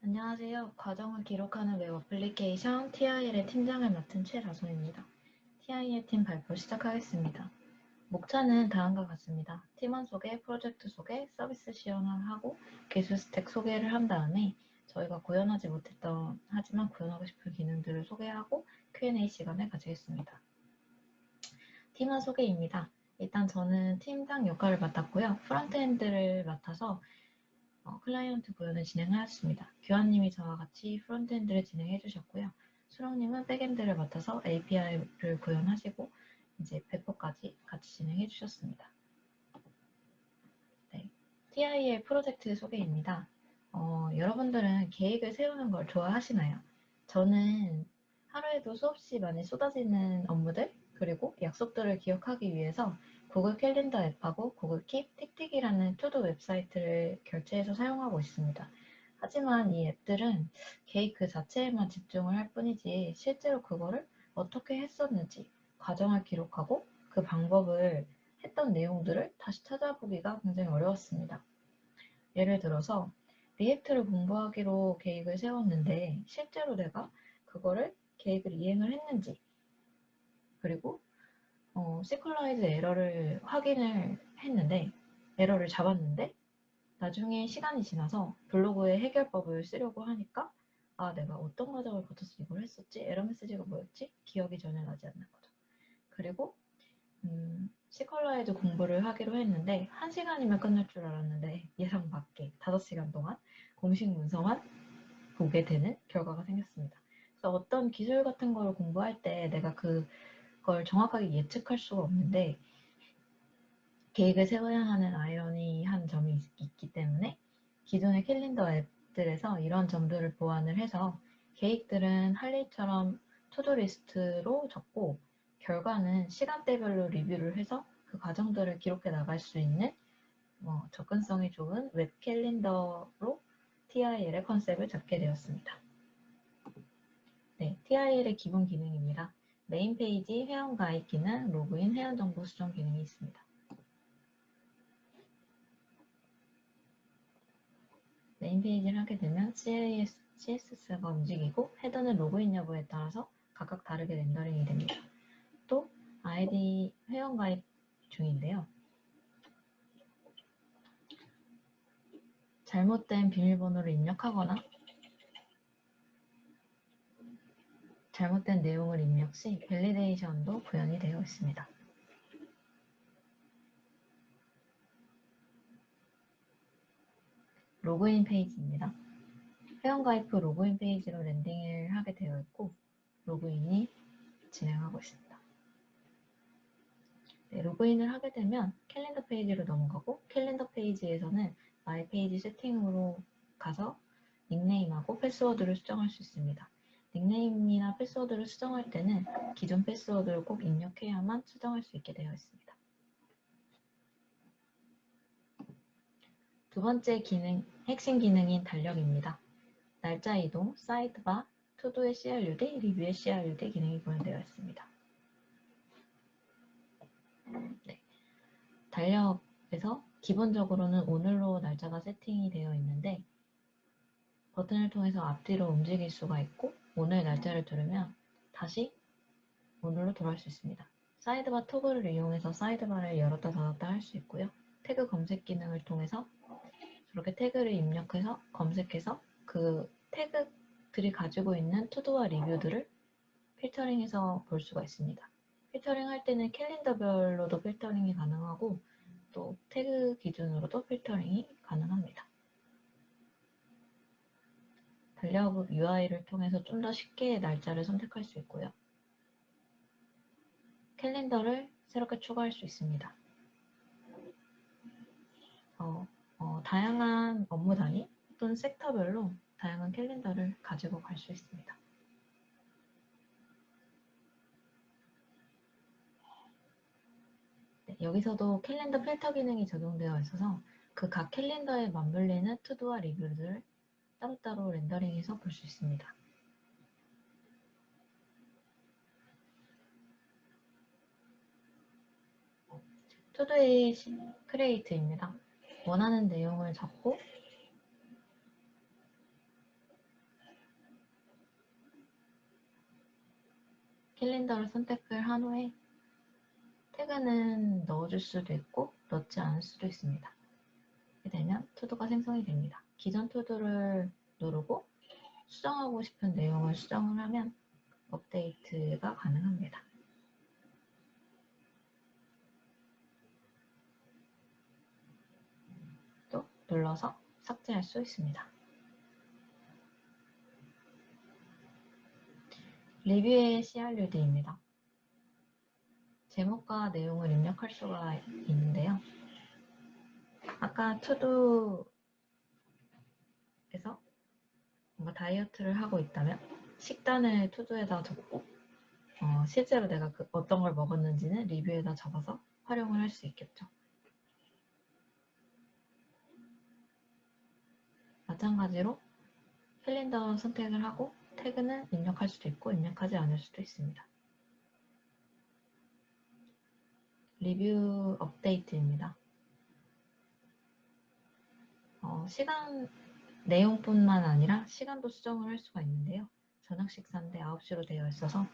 안녕하세요. 과정을 기록하는 웹 어플리케이션 TIL의 팀장을 맡은 최다솜입니다. TIL 팀 발표 시작하겠습니다. 목차는 다음과 같습니다. 팀원 소개, 프로젝트 소개, 서비스 시연을 하고 기술 스택 소개를 한 다음에 저희가 구현하지 못했던 하지만 구현하고 싶은 기능들을 소개하고 Q&A 시간을 가지겠습니다. 팀원 소개입니다. 일단 저는 팀장 역할을 맡았고요. 프론트엔드를 맡아서 클라이언트 구현을 진행하였습니다. 교환님이 저와 같이 프론트엔드를 진행해 주셨고요. 수롱님은 백엔드를 맡아서 API를 구현하시고 이제 배포까지 같이 진행해 주셨습니다. 네, TIL 프로젝트 소개입니다. 여러분들은 계획을 세우는 걸 좋아하시나요? 저는 하루에도 수없이 많이 쏟아지는 업무들 그리고 약속들을 기억하기 위해서 구글 캘린더 앱하고 구글 킵, 틱틱이라는 투도 웹사이트를 결제해서 사용하고 있습니다. 하지만 이 앱들은 계획 그 자체에만 집중을 할 뿐이지 실제로 그거를 어떻게 했었는지 과정을 기록하고 그 방법을 했던 내용들을 다시 찾아보기가 굉장히 어려웠습니다. 예를 들어서 리액트를 공부하기로 계획을 세웠는데 실제로 내가 그거를 계획을 이행을 했는지 그리고 시퀄라이즈 에러를 확인을 했는데 에러를 잡았는데 나중에 시간이 지나서 블로그에 해결법을 쓰려고 하니까 내가 어떤 과정을 거쳐서 이걸 했었지? 에러 메시지가 뭐였지? 기억이 전혀 나지 않는 거죠. 그리고 시컬라이즈 공부를 하기로 했는데 1시간이면 끝날 줄 알았는데 예상 밖에 5시간 동안 공식 문서만 보게 되는 결과가 생겼습니다. 그래서 어떤 기술 같은 걸 공부할 때 내가 그걸 정확하게 예측할 수가 없는데 계획을 세워야 하는 아이러니한 점이 있기 때문에 기존의 캘린더 앱들에서 이런 점들을 보완을 해서 계획들은 할 일처럼 투두 리스트로 적고 결과는 시간대별로 리뷰를 해서 그 과정들을 기록해 나갈 수 있는 접근성이 좋은 웹 캘린더로 TIL의 컨셉을 잡게 되었습니다. 네, TIL의 기본 기능입니다. 메인 페이지 회원 가입 기능, 로그인, 회원 정보 수정 기능이 있습니다. 메인 페이지를 하게 되면 CSS가 움직이고 헤더는 로그인 여부에 따라서 각각 다르게 렌더링이 됩니다. 또 아이디 회원 가입 중인데요. 잘못된 비밀번호를 입력하거나 잘못된 내용을 입력 시 밸리데이션도 구현이 되어 있습니다. 로그인 페이지입니다. 회원가입 후 로그인 페이지로 랜딩을 하게 되어 있고 로그인이 진행하고 있습니다. 네, 로그인을 하게 되면 캘린더 페이지로 넘어가고 캘린더 페이지에서는 마이 페이지 세팅으로 가서 닉네임하고 패스워드를 수정할 수 있습니다. 닉네임이나 패스워드를 수정할 때는 기존 패스워드를 꼭 입력해야만 수정할 수 있게 되어 있습니다. 두 번째 기능, 핵심 기능인 달력입니다. 날짜 이동, 사이드바, 투두의 CRUD, 리뷰의 CRUD 기능이 구현되어 있습니다. 네. 달력에서 기본적으로는 오늘로 날짜가 세팅이 되어 있는데 버튼을 통해서 앞뒤로 움직일 수가 있고 오늘 날짜를 누르면 다시 오늘로 돌아갈 수 있습니다. 사이드바 토글을 이용해서 사이드바를 열었다 닫았다 할 수 있고요. 태그 검색 기능을 통해서 저렇게 태그를 입력해서 검색해서 그 태그들이 가지고 있는 투두와 리뷰들을 필터링해서 볼 수가 있습니다. 필터링 할 때는 캘린더별로도 필터링이 가능하고 또 태그 기준으로도 필터링이 가능합니다. 달력 UI를 통해서 좀 더 쉽게 날짜를 선택할 수 있고요. 캘린더를 새롭게 추가할 수 있습니다. 다양한 업무 단위 또는 섹터별로 다양한 캘린더를 가지고 갈 수 있습니다. 네, 여기서도 캘린더 필터 기능이 적용되어 있어서 그 각 캘린더에 맞물리는 투두와 리뷰들을 따로따로 렌더링해서 볼 수 있습니다. 투두의 크리에이트입니다. 원하는 내용을 적고 캘린더를 선택을 한 후에 태그는 넣어줄 수도 있고 넣지 않을 수도 있습니다. 이렇게 되면 투두가 생성이 됩니다. 기존 투두를 누르고 수정하고 싶은 내용을 수정을 하면 업데이트가 가능합니다. 또 눌러서 삭제할 수 있습니다. 리뷰의 CRUD입니다. 제목과 내용을 입력할 수가 있는데요. 아까 투두에서 뭔가 다이어트를 하고 있다면 식단을 투두에다 적고 실제로 내가 어떤 걸 먹었는지는 리뷰에다 적어서 활용을 할 수 있겠죠. 마찬가지로 캘린더 선택을 하고 태그는 입력할 수도 있고 입력하지 않을 수도 있습니다. 리뷰 업데이트입니다. 시간 내용뿐만 아니라 시간도 수정을 할 수가 있는데요. 저녁 식사인데 9시로 되어 있어서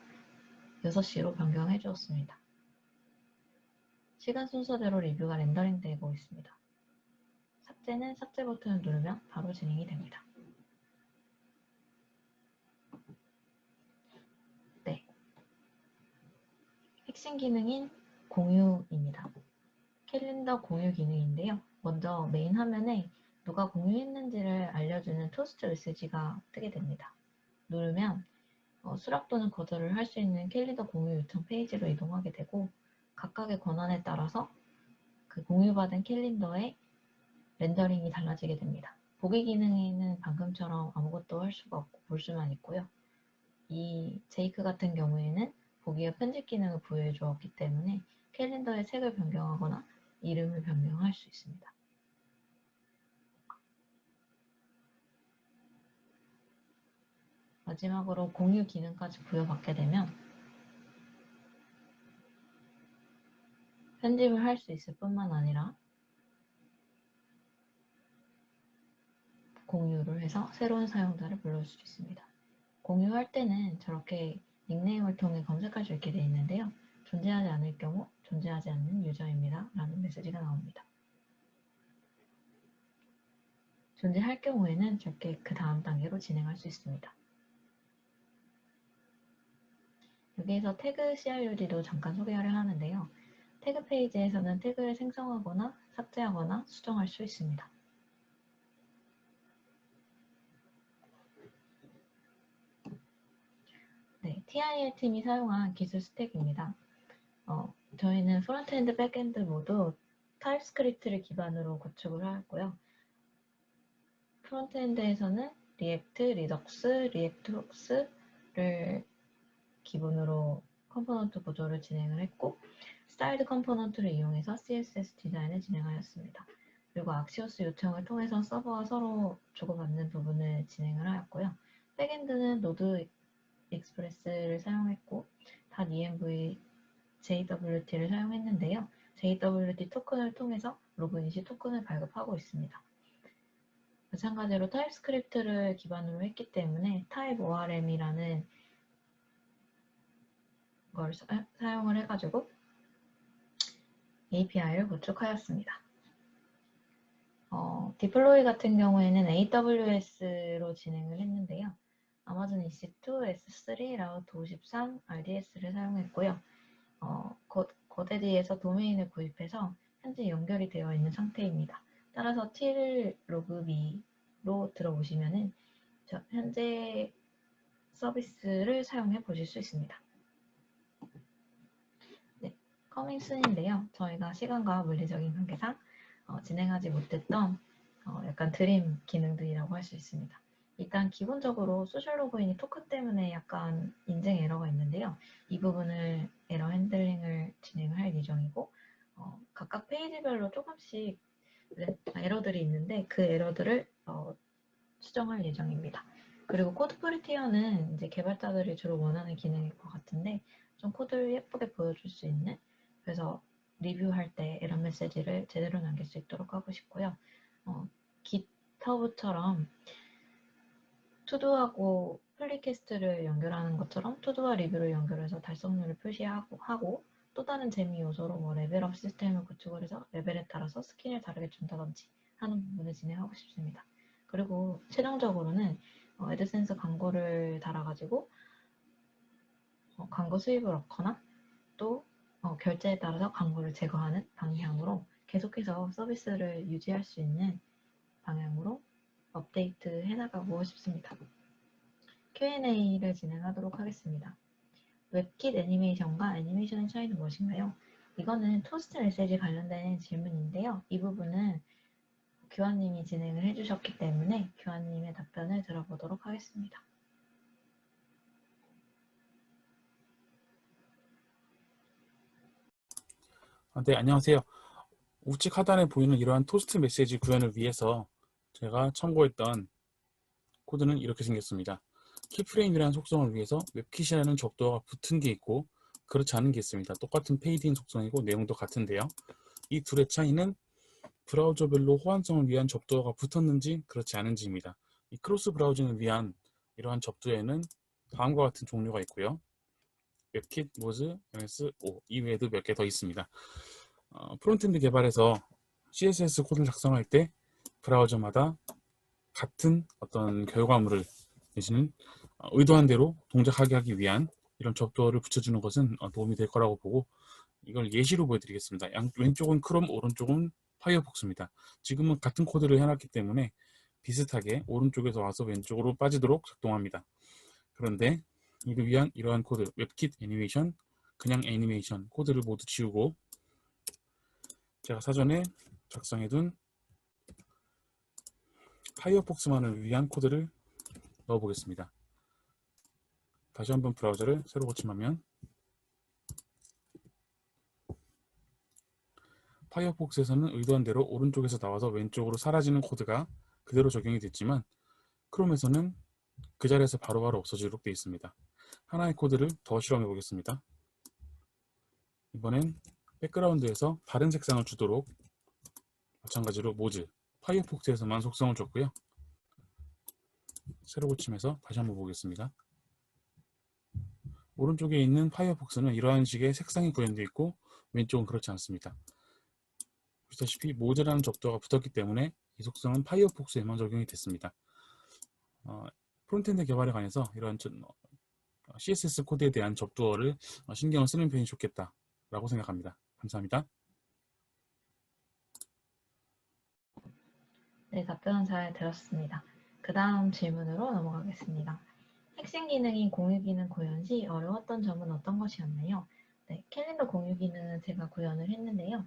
6시로 변경해 주었습니다. 시간 순서대로 리뷰가 렌더링 되고 있습니다. 삭제는 삭제 버튼을 누르면 바로 진행이 됩니다. 네, 핵심 기능인 공유입니다. 캘린더 공유 기능인데요. 먼저 메인 화면에 누가 공유했는지를 알려주는 토스트 메시지가 뜨게 됩니다. 누르면 수락 또는 거절을 할 수 있는 캘린더 공유 요청 페이지로 이동하게 되고 각각의 권한에 따라서 그 공유받은 캘린더의 렌더링이 달라지게 됩니다. 보기 기능에는 방금처럼 아무것도 할 수가 없고 볼 수만 있고요. 이 제이크 같은 경우에는 보기와 편집 기능을 부여해 주었기 때문에 캘린더의 색을 변경하거나 이름을 변경할 수 있습니다. 마지막으로 공유 기능까지 부여받게 되면 편집을 할 수 있을 뿐만 아니라 공유를 해서 새로운 사용자를 불러줄 수 있습니다. 공유할 때는 저렇게 닉네임을 통해 검색할 수 있게 되어 있는데요. 존재하지 않을 경우 존재하지 않는 유저입니다 라는 메시지가 나옵니다. 존재할 경우에는 저렇게 그 다음 단계로 진행할 수 있습니다. 여기에서 태그 CRUD도 잠깐 소개하려 하는데요. 태그 페이지에서는 태그를 생성하거나 삭제하거나 수정할 수 있습니다. 네, TIL 팀이 사용한 기술 스택입니다. 저희는 프론트엔드, 백엔드 모두 타입스크립트를 기반으로 구축을 하였고요. 프론트엔드에서는 리액트, 리덕스, 리액트 훅스를 기본으로 컴포넌트 구조를 진행을 했고 스타일드 컴포넌트를 이용해서 CSS 디자인을 진행하였습니다. 그리고 악시오스 요청을 통해서 서버와 서로 주고받는 부분을 진행을 하였고요. 백엔드는 노드 익스프레스를 사용했고 .env JWT를 사용했는데요. JWT 토큰을 통해서 로그인 시 토큰을 발급하고 있습니다. 마찬가지로 타입스크립트를 기반으로 했기 때문에 타입 ORM이라는 걸 사용을 해가지고 API를 구축하였습니다. 디플로이 같은 경우에는 AWS로 진행을 했는데요. 아마존 EC2, S3, 라우트 53, RDS를 사용했고요. 거대디에서 도메인을 구입해서 현재 연결이 되어 있는 상태입니다. 따라서 t를 로그비로 들어오시면은 현재 서비스를 사용해 보실 수 있습니다. 네, 커밍 순인데요. 저희가 시간과 물리적인 관계상 진행하지 못했던 약간 드림 기능들이라고 할 수 있습니다. 일단 기본적으로 소셜 로그인이 토큰 때문에 약간 인증 에러가 있는데요. 이 부분을 에러 핸들링을 진행할 예정이고 각각 페이지별로 조금씩 에러들이 있는데 그 에러들을 수정할 예정입니다. 그리고 코드 프리티어는 이제 개발자들이 주로 원하는 기능일 것 같은데 좀 코드를 예쁘게 보여줄 수 있는, 그래서 리뷰할 때 에러 메시지를 제대로 남길 수 있도록 하고 싶고요. 깃허브처럼 투두하고 플리캐스트를 연결하는 것처럼 투두와 리뷰를 연결해서 달성률을 표시하고 또 다른 재미 요소로 뭐 레벨업 시스템을 구축을 해서 레벨에 따라서 스킨을 다르게 준다든지 하는 부분을 진행하고 싶습니다. 그리고 최종적으로는 애드센스 광고를 달아가지고 광고 수입을 얻거나 또 결제에 따라서 광고를 제거하는 방향으로 계속해서 서비스를 유지할 수 있는 방향으로 업데이트 해나가고 싶습니다. Q&A를 진행하도록 하겠습니다. 웹킷 애니메이션과 애니메이션의 차이는 무엇인가요? 이거는 토스트 메시지 관련된 질문인데요. 이 부분은 규환님이 진행을 해주셨기 때문에 규환님의 답변을 들어보도록 하겠습니다. 네, 안녕하세요. 우측 하단에 보이는 이러한 토스트 메시지 구현을 위해서 제가 참고했던 코드는 이렇게 생겼습니다. 키프레임이라는 속성을 위해서 웹킷이라는 적도어가 붙은 게 있고 그렇지 않은 게 있습니다. 똑같은 페이드인 속성이고 내용도 같은데요. 이 둘의 차이는 브라우저별로 호환성을 위한 접두어가 붙었는지 그렇지 않은지입니다. 이 크로스 브라우징을 위한 이러한 접두에는 다음과 같은 종류가 있고요. 웹킷, 모즈, MS5 이외에도 몇 개 더 있습니다. 프론트엔드 개발에서 CSS 코드를 작성할 때 브라우저마다 같은 어떤 결과물을 내지는 의도한 대로 동작하게 하기 위한 이런 접두어를 붙여주는 것은 도움이 될 거라고 보고 이걸 예시로 보여드리겠습니다. 왼쪽은 크롬, 오른쪽은 파이어폭스입니다. 지금은 같은 코드를 해놨기 때문에 비슷하게 오른쪽에서 와서 왼쪽으로 빠지도록 작동합니다. 그런데 이를 위한 이러한 코드, 웹킷 애니메이션, 그냥 애니메이션 코드를 모두 지우고 제가 사전에 작성해둔 파이어폭스만을 위한 코드를 넣어보겠습니다. 다시 한번 브라우저를 새로 고침하면 파이어폭스에서는 의도한 대로 오른쪽에서 나와서 왼쪽으로 사라지는 코드가 그대로 적용이 됐지만 크롬에서는 그 자리에서 바로바로 없어지도록 되어 있습니다. 하나의 코드를 더 실험해 보겠습니다. 이번엔 백그라운드에서 다른 색상을 주도록 마찬가지로 모즈, 파이어폭스에서만 속성을 줬고요. 새로 고침해서 다시 한번 보겠습니다. 오른쪽에 있는 파이어폭스는 이러한 식의 색상이 구현되어 있고 왼쪽은 그렇지 않습니다. 보시다시피 모즈라는 접두어가 붙었기 때문에 이 속성은 파이어폭스에만 적용이 됐습니다. 프론트엔드 개발에 관해서 이러한 CSS 코드에 대한 접두어를 신경을 쓰는 편이 좋겠다라고 생각합니다. 감사합니다. 네, 답변 잘 들었습니다. 그 다음 질문으로 넘어가겠습니다. 핵심 기능인 공유 기능 구현 시 어려웠던 점은 어떤 것이었나요? 네, 캘린더 공유 기능은 제가 구현을 했는데요.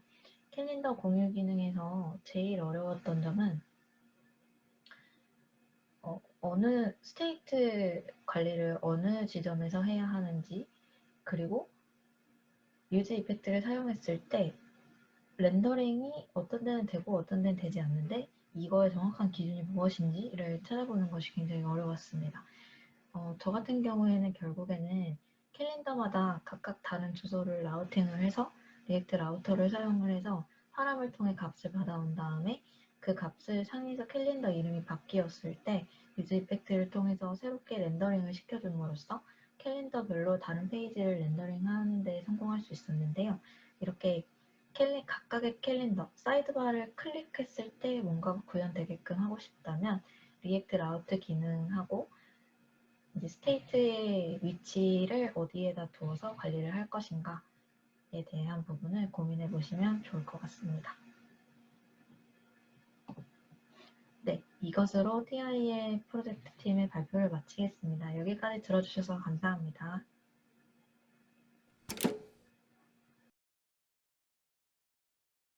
캘린더 공유 기능에서 제일 어려웠던 점은 어느 스테이트 관리를 어느 지점에서 해야 하는지, 그리고 유즈 이펙트를 사용했을 때 렌더링이 어떤 데는 되고 어떤 데는 되지 않는데 이거의 정확한 기준이 무엇인지를 찾아보는 것이 굉장히 어려웠습니다. 저 같은 경우에는 결국에는 캘린더마다 각각 다른 주소를 라우팅을 해서 리액트 라우터를 사용을 해서 파람을 통해 값을 받아온 다음에 그 값을 상에서 캘린더 이름이 바뀌었을 때 유즈 이펙트를 통해서 새롭게 렌더링을 시켜줌으로써 캘린더별로 다른 페이지를 렌더링하는 데 성공할 수 있었는데요. 이렇게 각각의 캘린더, 사이드바를 클릭했을 때 뭔가 구현되게끔 하고 싶다면 리액트 라우트 기능하고 이제 스테이트의 위치를 어디에다 두어서 관리를 할 것인가에 대한 부분을 고민해 보시면 좋을 것 같습니다. 네, 이것으로 TI의 프로젝트 팀의 발표를 마치겠습니다. 여기까지 들어주셔서 감사합니다.